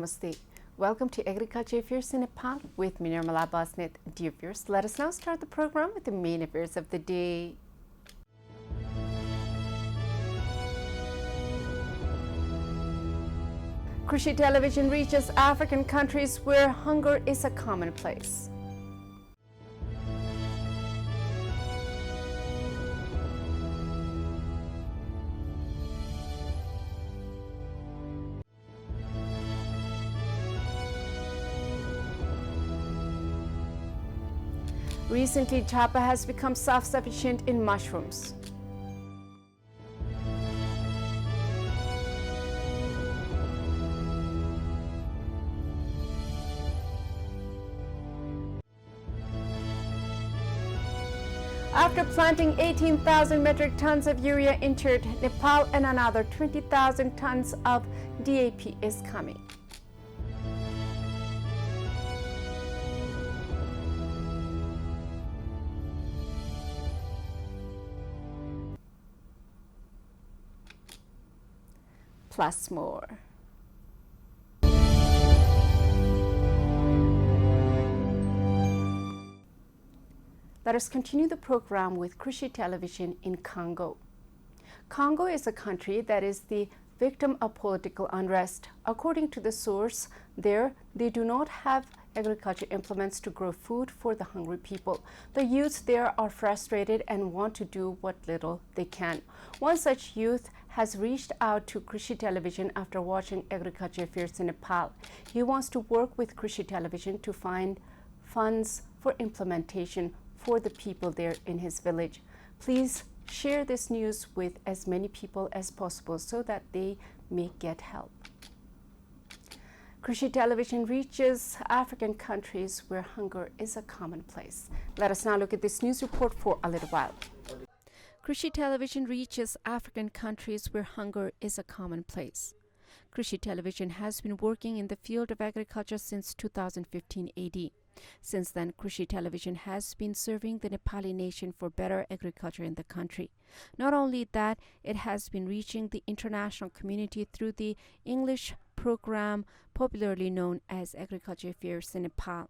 Namaste. Welcome to Agriculture Affairs in Nepal with me, Nirmala Basnet. Dear viewers, let us now start the program with the main affairs of the day. Krishi television reaches African countries where hunger is a commonplace. Recently, Japa has become self-sufficient in mushrooms. After planting 18,000 metric tons of urea entered Nepal and another 20,000 tons of DAP is coming. Plus more. Let us continue the program with Krishi television in Congo. Congo is a country that is the victim of political unrest. According to the source, there they do not have agriculture implements to grow food for the hungry people. The youth there are frustrated and want to do what little they can. One such youth has reached out to Krishi television after watching Agriculture Affairs in Nepal. He wants to work with Krishi television to find funds for implementation for the people there in his village. Please share this news with as many people as possible so that they may get help. Krishi television reaches African countries where hunger is a commonplace. Let us now look at this news report for a little while. Krishi television reaches African countries where hunger is a commonplace. Krishi television has been working in the field of agriculture since 2015 AD. Since then, Krishi television has been serving the Nepali nation for better agriculture in the country. Not only that, it has been reaching the international community through the English program popularly known as Agriculture Affairs in Nepal.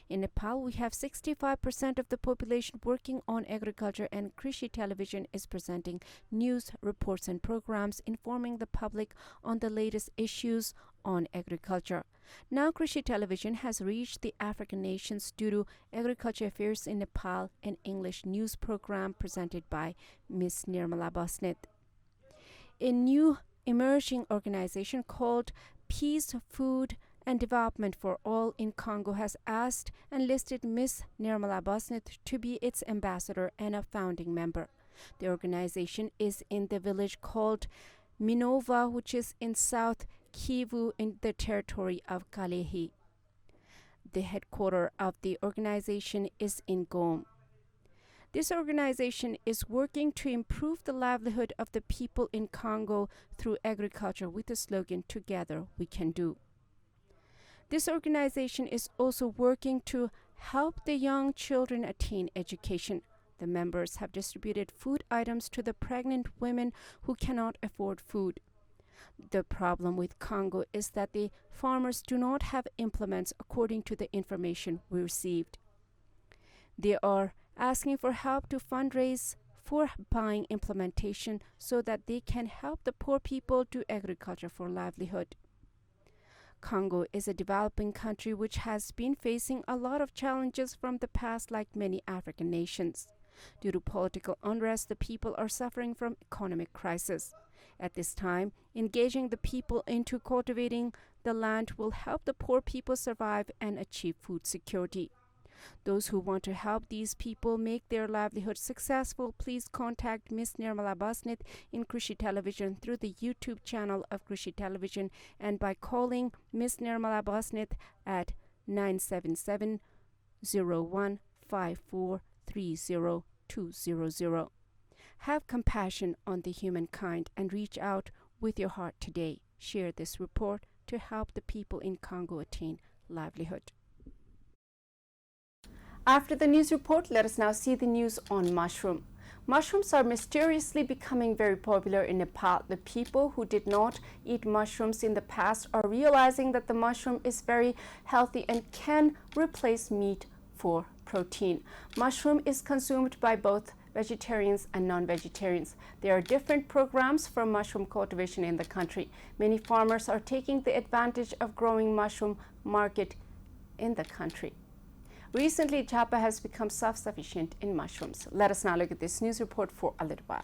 In Nepal, we have 65% of the population working on agriculture, and Krishi television is presenting news, reports, and programs informing the public on the latest issues on agriculture. Now, Krishi television has reached the African nations due to Agriculture Affairs in Nepal, an English news program presented by Ms. Nirmala Basnet. A new emerging organization called Peace, Food, and Development for All in Congo has asked and listed Ms. Nirmala Basnet to be its ambassador and a founding member. The organization is in the village called Minova, which is in South Kivu in the territory of Kalehe. The headquarters of the organization is in Goma. This organization is working to improve the livelihood of the people in Congo through agriculture with the slogan, "Together we can do." This organization is also working to help the young children attain education. The members have distributed food items to the pregnant women who cannot afford food. The problem with Congo is that the farmers do not have implements according to the information we received. They are asking for help to fundraise for buying implementation so that they can help the poor people do agriculture for livelihood. Congo is a developing country which has been facing a lot of challenges from the past, like many African nations. Due to political unrest, the people are suffering from economic crisis. At this time, engaging the people into cultivating the land will help the poor people survive and achieve food security. Those who want to help these people make their livelihood successful, please contact Ms. Nirmala Basnet in Krishi television through the YouTube channel of Krishi television and by calling Ms. Nirmala Basnet at 977-015430-200. Have compassion on the humankind and reach out with your heart today. Share this report to help the people in Congo attain livelihood. After the news report, let us now see the news on mushroom. Mushrooms are mysteriously becoming very popular in Nepal. The people who did not eat mushrooms in the past are realizing that the mushroom is very healthy and can replace meat for protein. Mushroom is consumed by both vegetarians and non-vegetarians. There are different programs for mushroom cultivation in the country. Many farmers are taking the advantage of growing mushroom market in the country. Recently, Japa has become self-sufficient in mushrooms. Let us now look at this news report for a little while.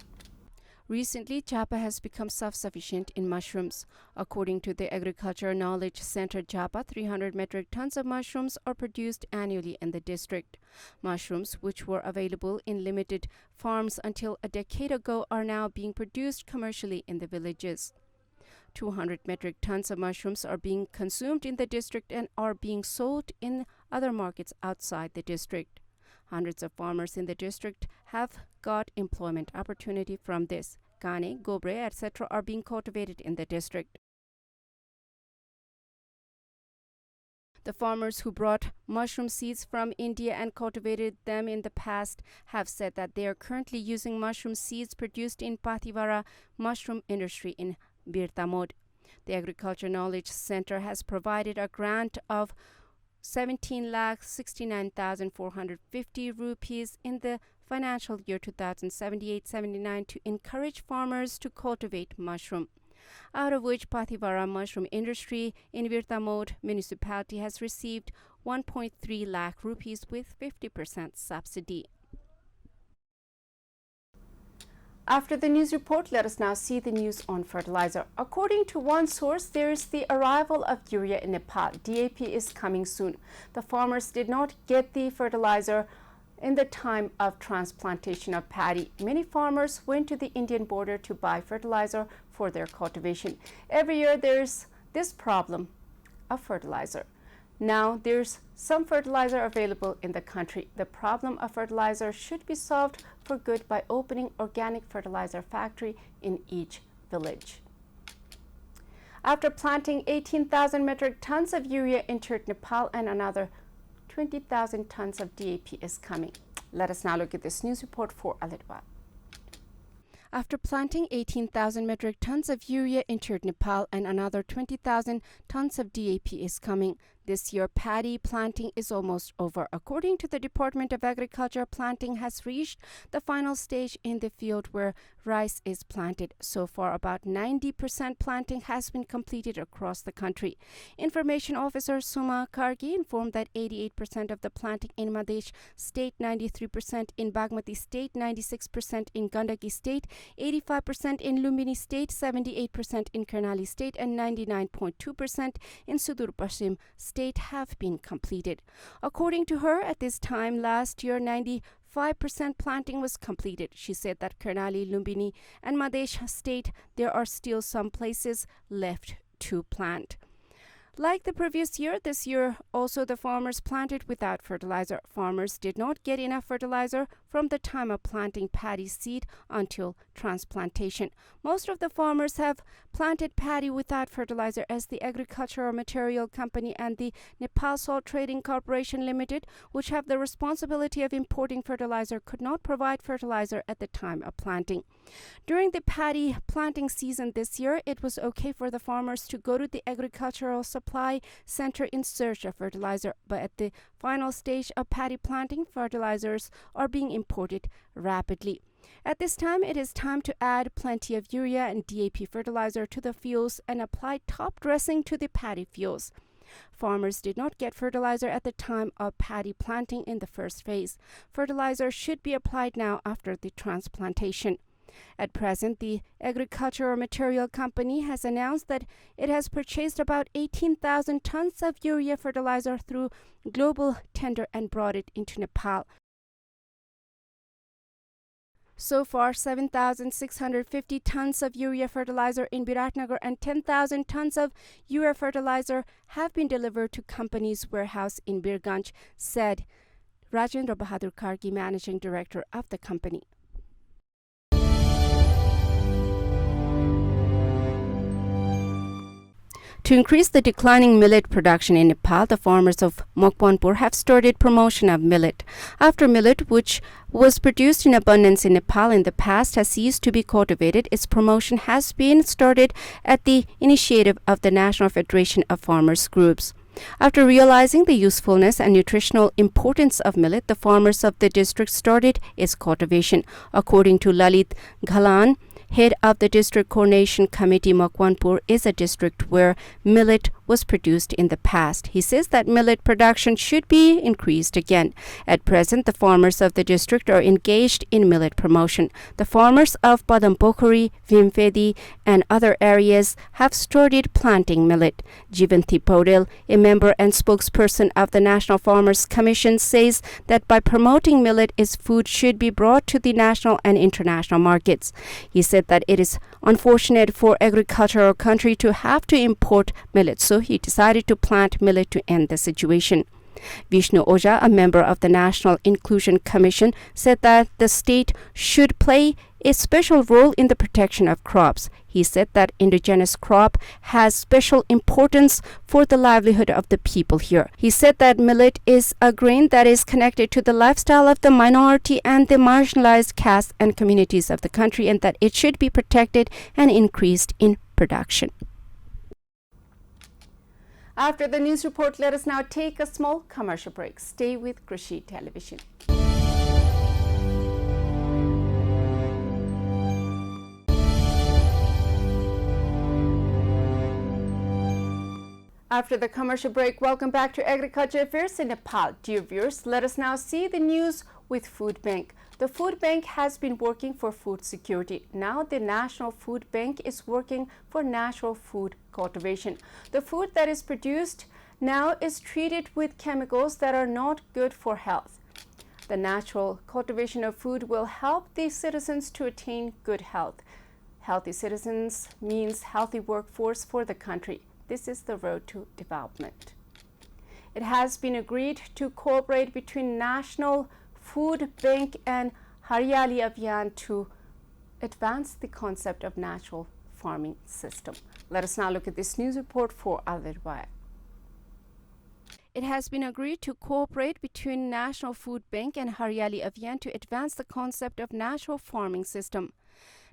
Recently, Japa has become self-sufficient in mushrooms. According to the Agriculture Knowledge Center Japa, 300 metric tons of mushrooms are produced annually in the district. Mushrooms, which were available in limited farms until a decade ago, are now being produced commercially in the villages. 200 metric tons of mushrooms are being consumed in the district and are being sold in other markets outside the district. Hundreds of farmers in the district have got employment opportunity from this. Gane, gobre, etc. are being cultivated in the district. The farmers who brought mushroom seeds from India and cultivated them in the past have said that they are currently using mushroom seeds produced in Pathivara mushroom industry in Birtamod. The Agriculture Knowledge Center has provided a grant of 17,69,450 rupees in the financial year 2078-79 to encourage farmers to cultivate mushroom, out of which Pathivara mushroom industry in Birtamod municipality has received 1.3 lakh rupees with 50% subsidy. After the news report, let us now see the news on fertilizer. According to one source, there is the arrival of urea in Nepal. DAP is coming soon. The farmers did not get the fertilizer in the time of transplantation of paddy. Many farmers went to the Indian border to buy fertilizer for their cultivation. Every year there's this problem of fertilizer. Now there's some fertilizer available in the country. The problem of fertilizer should be solved for good by opening organic fertilizer factory in each village. After planting 18,000 metric tons of urea entered Nepal and another 20,000 tons of DAP is coming. Let us now look at this news report for a little while. After planting 18,000 metric tons of urea entered Nepal and another 20,000 tons of DAP is coming. This year, paddy planting is almost over. According to the Department of Agriculture, planting has reached the final stage in the field where rice is planted. So far, about 90% planting has been completed across the country. Information Officer Suma Kargi informed that 88% of the planting in Madhya State, 93% in Bagmati State, 96% in Gandaki State, 85% in Lumbini State, 78% in Karnali State, and 99.2% in Sudur Paschim State have been completed. According to her, at this time last year, 95% planting was completed. She said that Karnali, Lumbini, and Madhya State, there are still some places left to plant. Like the previous year, this year also the farmers planted without fertilizer. Farmers did not get enough fertilizer from the time of planting paddy seed until transplantation. Most of the farmers have planted paddy without fertilizer as the Agricultural Material Company and the Nepal Salt Trading Corporation Limited, which have the responsibility of importing fertilizer, could not provide fertilizer at the time of planting. During the paddy planting season this year, it was okay for the farmers to go to the agricultural supply center in search of fertilizer, but at the final stage of paddy planting, fertilizers are being imported rapidly. At this time, it is time to add plenty of urea and DAP fertilizer to the fields and apply top dressing to the paddy fields. Farmers did not get fertilizer at the time of paddy planting in the first phase. Fertilizer should be applied now after the transplantation. At present, the Agricultural Material Company has announced that it has purchased about 18,000 tons of urea fertilizer through global tender and brought it into Nepal. So far, 7,650 tons of urea fertilizer in Biratnagar and 10,000 tons of urea fertilizer have been delivered to company's warehouse in Birganj, said Rajendra Bahadur Kargi, Managing Director of the company. To increase the declining millet production in Nepal, the farmers of Mokwanpur have started promotion of millet. After millet, which was produced in abundance in Nepal in the past, has ceased to be cultivated, its promotion has been started at the initiative of the National Federation of Farmers Groups. After realizing the usefulness and nutritional importance of millet, the farmers of the district started its cultivation. According to Lalit Ghalan, head of the District Coordination Committee, Mokwanpur is a district where millet was produced in the past. He says that millet production should be increased again. At present, the farmers of the district are engaged in millet promotion. The farmers of Padampokhari, Vimfedi, and other areas have started planting millet. Jivanti Podel, a member and spokesperson of the National Farmers Commission, says that by promoting millet, its food should be brought to the national and international markets. He said that it is unfortunate for agricultural country to have to import millet, so he decided to plant millet to end the situation. Vishnu Oja, a member of the National Inclusion Commission, said that the state should play a special role in the protection of crops. He said that indigenous crop has special importance for the livelihood of the people here. He said that millet is a grain that is connected to the lifestyle of the minority and the marginalized castes and communities of the country, and that it should be protected and increased in production. After the news report, let us now take a small commercial break. Stay with Krishi Television. After the commercial break, welcome back to Agriculture Affairs in Nepal. Dear viewers, let us now see the news with Food Bank. The Food Bank has been working for food security. Now the National Food Bank is working for natural food cultivation. The food that is produced now is treated with chemicals that are not good for health. The natural cultivation of food will help the citizens to attain good health. Healthy citizens means healthy workforce for the country. This is the road to development. It has been agreed to cooperate between National Food Bank and Haryali Abhiyan to advance the concept of natural farming system. Let us now look at this news report for a little while. It has been agreed to cooperate between National Food Bank and Haryali Abhiyan to advance the concept of natural farming system.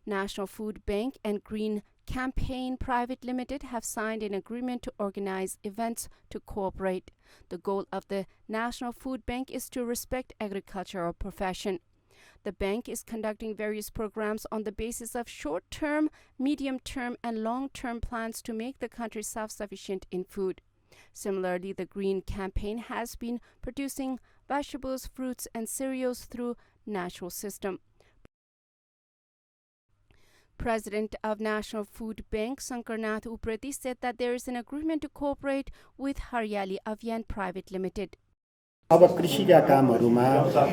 National Food Bank and Green Campaign Private Limited have signed an agreement to organize events to cooperate. The goal of the National Food Bank is to respect agricultural profession. The bank is conducting various programs on the basis of short-term, medium-term, and long-term plans to make the country self-sufficient in food. Similarly, the Green Campaign has been producing vegetables, fruits, and cereals through natural system. President of National Food Bank, Sankarnath Uprati, said that there is an agreement to cooperate with Haryali Abhiyan Private Limited. अब कृषिका कामहरुमा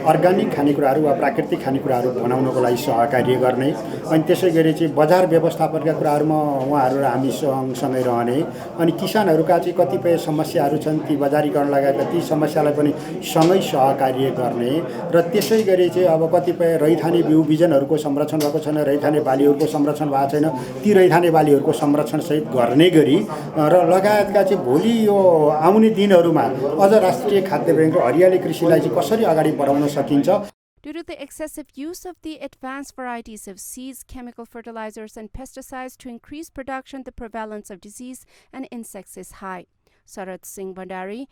organic खानेकुराहरु वा प्राकृतिक खानेकुराहरु बनाउनको लागि सहकार्य गर्ने अनि त्यसैगरी चाहिँ बजार व्यवस्थापनका कुराहरुमा उहाँहरु र हामी सँगै रहने अनि किसानहरुका चाहिँ कतिपय समस्याहरु छन् ती बजारीकरण लगायतका ती समस्यालाई पनि सँगै सहकार्य गर्ने र त्यसैगरी चाहिँ अब कतिपय रैथाने बिउ बिजनहरुको संरक्षण भएको छैन रैथाने बालीहरुको संरक्षण भएको छैन ती रैथाने बालीहरुको संरक्षण सहित गर्ने गरी र लगायतका चाहिँ भोलि यो आउने दिनहरुमा अझ राष्ट्रिय खाद्य बैंक हरियाली कृषिलाई चाहिँ कसरी अगाडि बढाउन सकिन्छ. Due to the excessive use of the advanced varieties of seeds, chemical fertilizers, and pesticides to increase production, the prevalence of disease and insects is high. Sarat Singh Bhandari,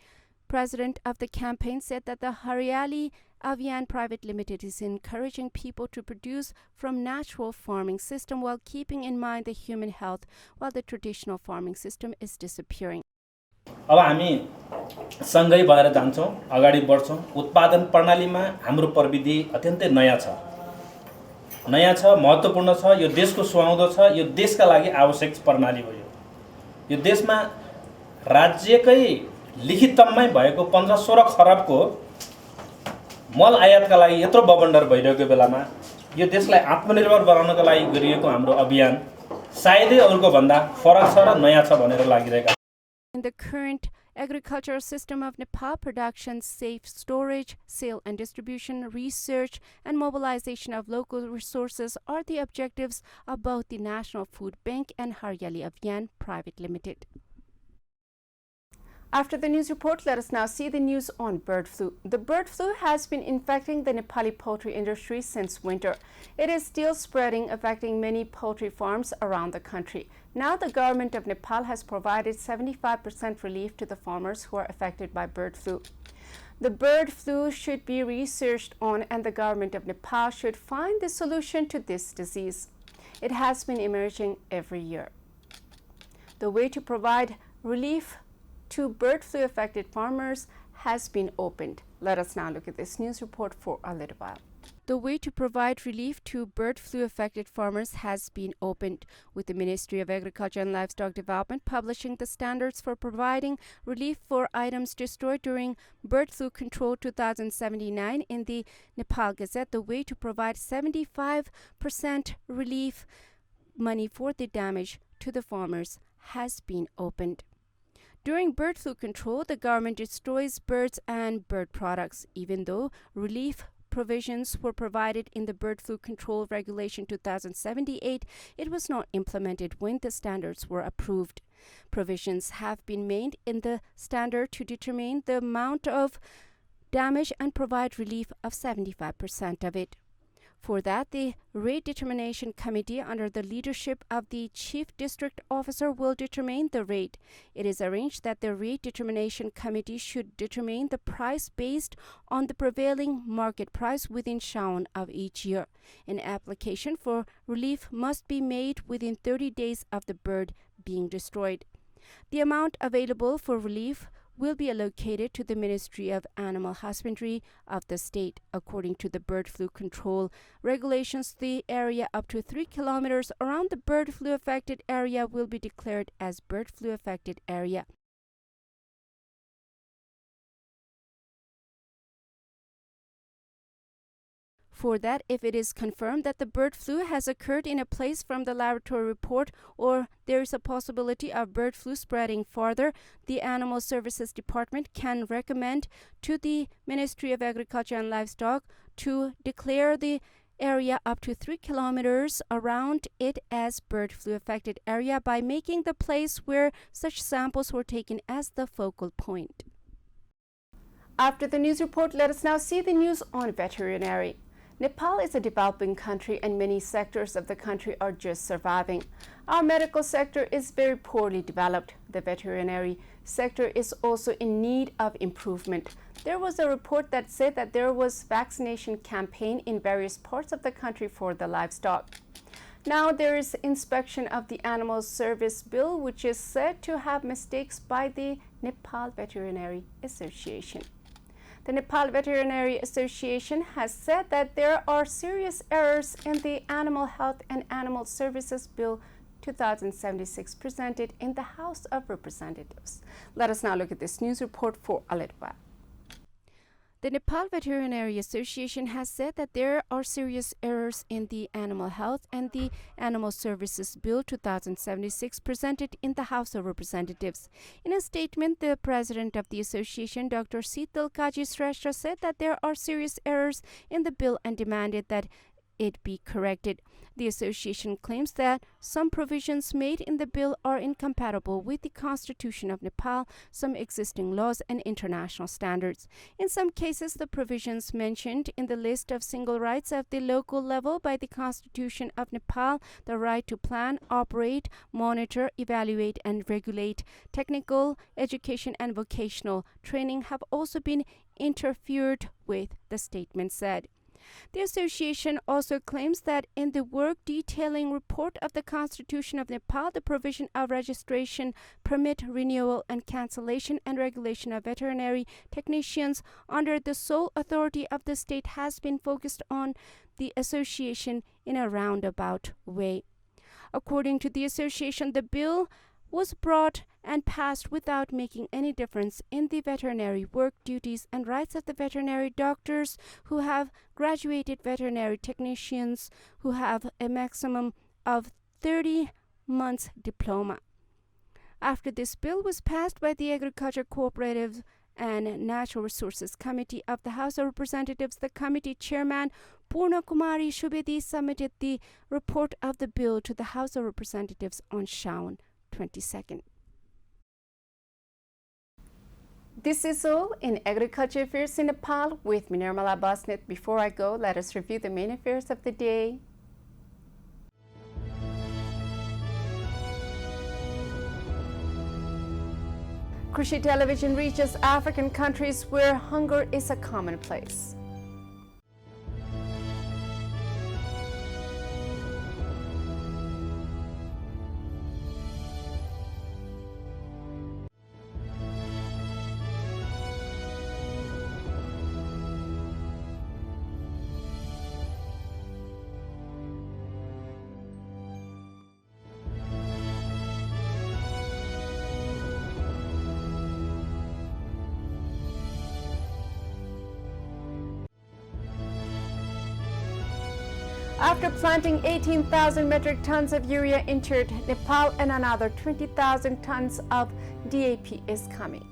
president of the campaign, said that the Haryali Abhiyan Private Limited is encouraging people to produce from natural farming system while keeping in mind the human health, while the traditional farming system is disappearing. अब हामी सँगै भएर जान्छौं अगाडि बढ्छौं उत्पादन प्रणालीमा हाम्रो प्रविधि अत्यन्तै नयाँ छ महत्त्वपूर्ण छ यो देशको सुहाउँदो छ यो देशका लागि आवश्यक प्रणाली हो यो देशमा राज्यकै लिखितमै भएको 15-16 खरबको मल आयातका लागि यत्रो बबन्डर भइरहेको बेलामा यो देशलाई आत्मनिर्भर बनाउनका लागि गरिएको हाम्रो अभियान सायदै अरूको भन्दा फरक छ र नयाँ छ भनेर लागिरहेको. In the current agricultural system of Nepal, production, safe storage, sale and distribution, research, and mobilization of local resources are the objectives of both the National Food Bank and Haryali Abhiyan Private Limited. After the news report, let us now see the news on bird flu. The bird flu has been infecting the Nepali poultry industry since winter. It is still spreading, affecting many poultry farms around the country. Now the government of Nepal has provided 75% relief to the farmers who are affected by bird flu. The bird flu should be researched on, and the government of Nepal should find the solution to this disease. It has been emerging every year. The way to provide relief to bird flu affected farmers has been opened. Let us now look at this news report for a little while. The way to provide relief to bird flu affected farmers has been opened, with the Ministry of Agriculture and Livestock Development publishing the standards for providing relief for items destroyed during bird flu control 2079 in the Nepal Gazette. The way to provide 75% relief money for the damage to the farmers has been opened. During bird flu control, the government destroys birds and bird products. Even though relief provisions were provided in the Bird Flu Control Regulation 2078, it was not implemented when the standards were approved. Provisions have been made in the standard to determine the amount of damage and provide relief of 75% of it. For that, the Rate Determination Committee, under the leadership of the Chief District Officer, will determine the rate. It is arranged that the Rate Determination Committee should determine the price based on the prevailing market price within Shaun of each year. An application for relief must be made within 30 days of the bird being destroyed. The amount available for relief will be allocated to the Ministry of Animal Husbandry of the state. According to the bird flu control regulations, the area up to 3 kilometers around the bird flu affected area will be declared as bird flu affected area. For that, if it is confirmed that the bird flu has occurred in a place from the laboratory report, or there is a possibility of bird flu spreading farther, the Animal Services Department can recommend to the Ministry of Agriculture and Livestock to declare the area up to 3 kilometers around it as bird flu affected area by making the place where such samples were taken as the focal point. After the news report, let us now see the news on veterinary. Nepal is a developing country and many sectors of the country are just surviving. Our medical sector is very poorly developed. The veterinary sector is also in need of improvement. There was a report that said that there was vaccination campaign in various parts of the country for the livestock. Now there is inspection of the Animal Service Bill, which is said to have mistakes by the Nepal Veterinary Association. The Nepal Veterinary Association has said that there are serious errors in the Animal Health and Animal Services Bill 2076 presented in the House of Representatives. Let us now look at this news report for a little while. The Nepal Veterinary Association has said that there are serious errors in the Animal Health and the Animal Services Bill 2076 presented in the House of Representatives. In a statement, the president of the association, Dr. Sital Kaji Shrestha, said that there are serious errors in the bill and demanded that it be corrected. The association claims that some provisions made in the bill are incompatible with the Constitution of Nepal, some existing laws, and international standards. In some cases, the provisions mentioned in the list of single rights of the local level by the Constitution of Nepal, the right to plan, operate, monitor, evaluate, and regulate technical, education, and vocational training, have also been interfered with, the statement said. The association also claims that in the work detailing report of the Constitution of Nepal, the provision of registration, permit renewal and cancellation, and regulation of veterinary technicians under the sole authority of the state has been focused on the association in a roundabout way. According to the association, the bill was brought and passed without making any difference in the veterinary work duties and rights of the veterinary doctors who have graduated veterinary technicians who have a maximum of 30 months diploma. After this bill was passed by the Agriculture Cooperative and Natural Resources Committee of the House of Representatives, the committee chairman Purna Kumari Shubedi submitted the report of the bill to the House of Representatives on Shaun 22nd. This is all in Agriculture Affairs in Nepal with me, Nirmala Basnet. Before I go, let us review the main affairs of the day. Krishi Television reaches African countries where hunger is a commonplace. After planting 18,000 metric tons of urea entered Nepal and another 20,000 tons of DAP is coming.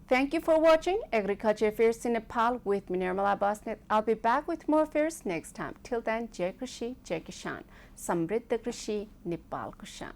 Thank you for watching Agriculture Affairs in Nepal with me, Nirmala Basnet. I'll be back with more affairs next time. Till then, Jai Krishi, Jai Kishan. Samriddha Krishi, Nepal Kushan.